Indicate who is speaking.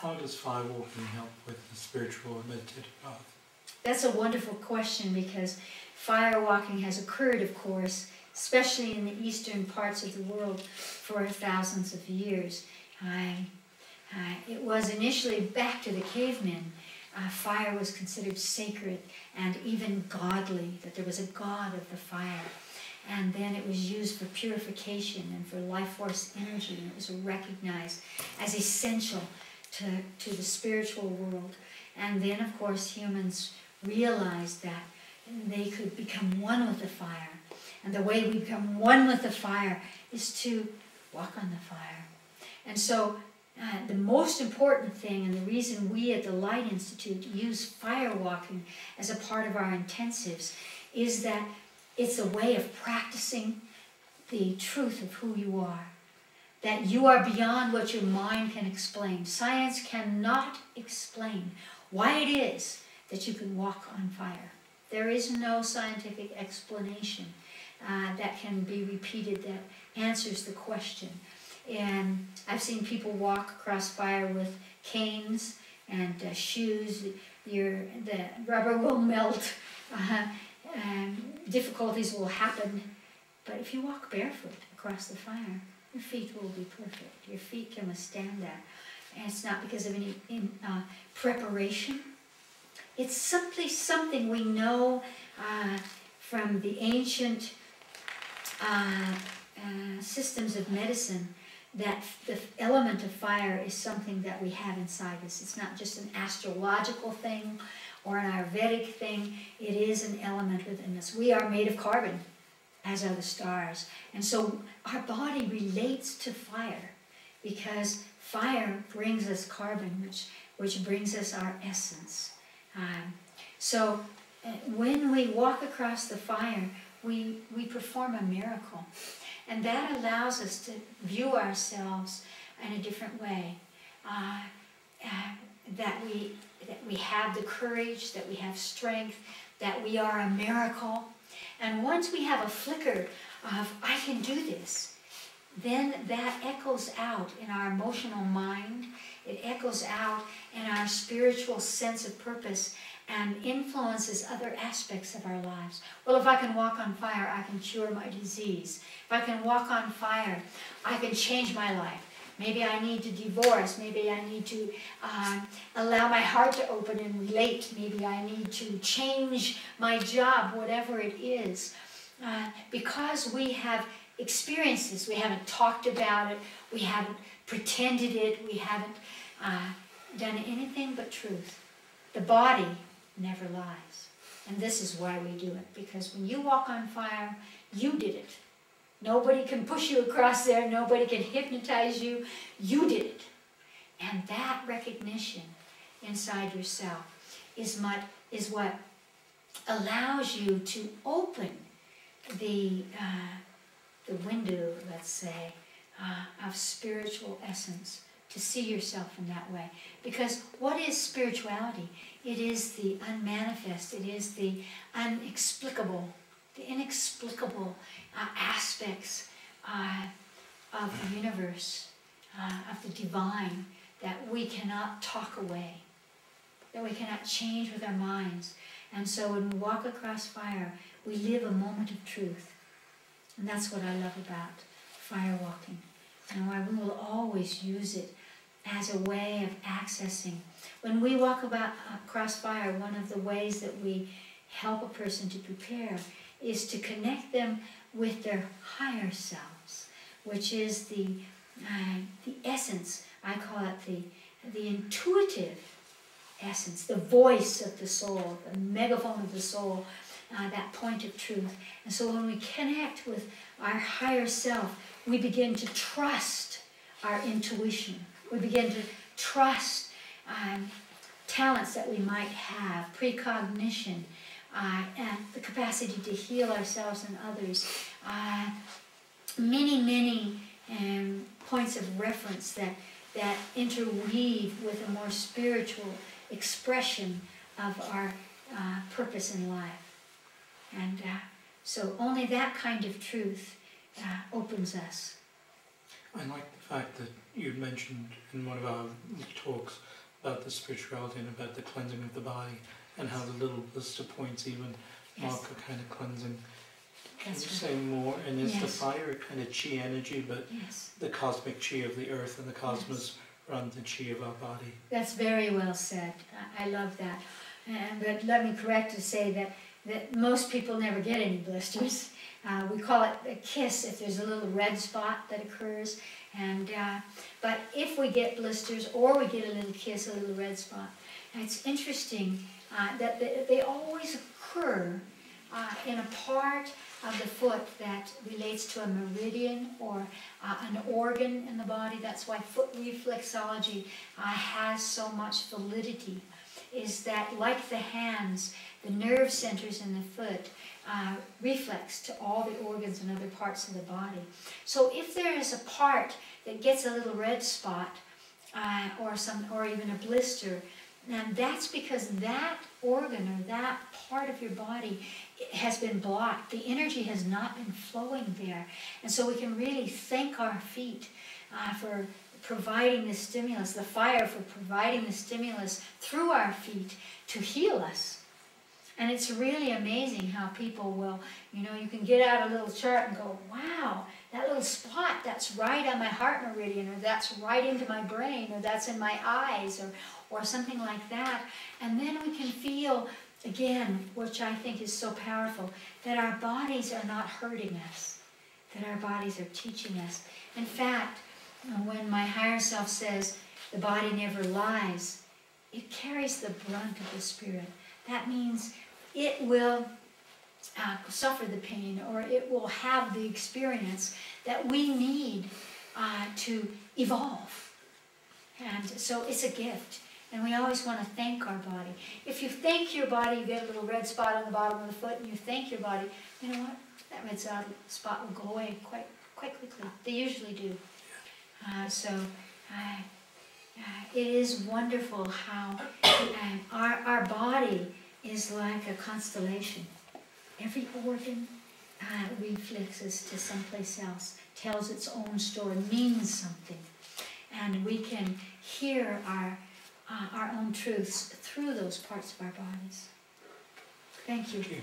Speaker 1: How does firewalking help with the spiritual and meditative path?
Speaker 2: That's a wonderful question, because firewalking has occurred, of course, especially in the eastern parts of the world, for thousands of years. It was initially back to the cavemen. Fire was considered sacred and even godly, that there was a god of the fire. And then it was used for purification and for life force energy, and it was recognized as essential to the spiritual world. And then, of course, humans realized that they could become one with the fire. And the way we become one with the fire is to walk on the fire. And so the most important thing, and the reason we at the Light Institute use firewalking as a part of our intensives, is that it's a way of practicing the truth of who you are. That you are beyond what your mind can explain. Science cannot explain why it is that you can walk on fire. There is no scientific explanation that can be repeated that answers the question. And I've seen people walk across fire with canes and shoes. The rubber will melt. Difficulties will happen. But if you walk barefoot across the fire, your feet will be perfect. Your feet can withstand that. And it's not because of any preparation. It's simply something we know from the ancient systems of medicine, that the element of fire is something that we have inside us. It's not just an astrological thing or an Ayurvedic thing. It is an element within us. We are made of carbon, as are the stars. And so our body relates to fire, because fire brings us carbon, which brings us our essence. So when we walk across the fire, we perform a miracle. And that allows us to view ourselves in a different way. That we have the courage, that we have strength, that we are a miracle. And once we have a flicker of, I can do this, then that echoes out in our emotional mind. It echoes out in our spiritual sense of purpose and influences other aspects of our lives. Well, if I can walk on fire, I can cure my disease. If I can walk on fire, I can change my life. Maybe I need to divorce. Maybe I need to allow my heart to open and relate. Maybe I need to change my job, whatever it is. Because we have experiences, we haven't talked about it, we haven't pretended it, we haven't done anything but truth. The body never lies. And this is why we do it. Because when you walk on fire, you did it. Nobody can push you across there. Nobody can hypnotize you. You did it. And that recognition inside yourself is what allows you to open the window, let's say, of spiritual essence, to see yourself in that way. Because what is spirituality? It is the unmanifest. It is the inexplicable aspects of the universe, of the divine, that we cannot talk away, that we cannot change with our minds. And so when we walk across fire, we live a moment of truth. And that's what I love about firewalking, and why we will always use it as a way of accessing. When we walk across fire, one of the ways that we help a person to prepare is to connect them with their higher selves, which is the essence. I call it the intuitive essence, the voice of the soul, the megaphone of the soul, that point of truth. And so when we connect with our higher self, we begin to trust our intuition. We begin to trust talents that we might have, precognition, and the capacity to heal ourselves and others. Many points of reference that interweave with a more spiritual expression of our purpose in life. And so only that kind of truth opens us.
Speaker 1: I like the fact that you mentioned in one of our talks about the spirituality and about the cleansing of the body, and how the little blister points even mark a kind of cleansing. Can you say more? And is the fire a kind of chi energy, but the cosmic chi of the earth and the cosmos run the chi of our body?
Speaker 2: That's very well said. I love that. But let me correct to say that most people never get any blisters. We call it a kiss if there's a little red spot that occurs. But if we get blisters or we get a little kiss, a little red spot, it's interesting that they always occur in a part of the foot that relates to a meridian or an organ in the body. That's why foot reflexology has so much validity, is that like the hands, the nerve centers in the foot reflex to all the organs and other parts of the body. So if there is a part that gets a little red spot or even a blister, and that's because that organ or that part of your body has been blocked. The energy has not been flowing there. And so we can really thank our feet for providing the stimulus, the fire for providing the stimulus through our feet to heal us. And it's really amazing how people will, you can get out a little chart and go, wow, that little spot, that's right on my heart meridian, or that's right into my brain, or that's in my eyes, or something like that. And then we can feel, again, which I think is so powerful, that our bodies are not hurting us, that our bodies are teaching us. In fact, when my higher self says the body never lies, it carries the brunt of the spirit. That means it will suffer the pain, or it will have the experience that we need to evolve. And so it's a gift. And we always want to thank our body. If you thank your body, you get a little red spot on the bottom of the foot, and you thank your body, you know what? That red spot will go away quite quickly. They usually do. It is wonderful how our body is like a constellation. Every organ reflexes to someplace else, tells its own story, means something. And we can hear our own truths through those parts of our bodies. Thank you.
Speaker 1: Thank you.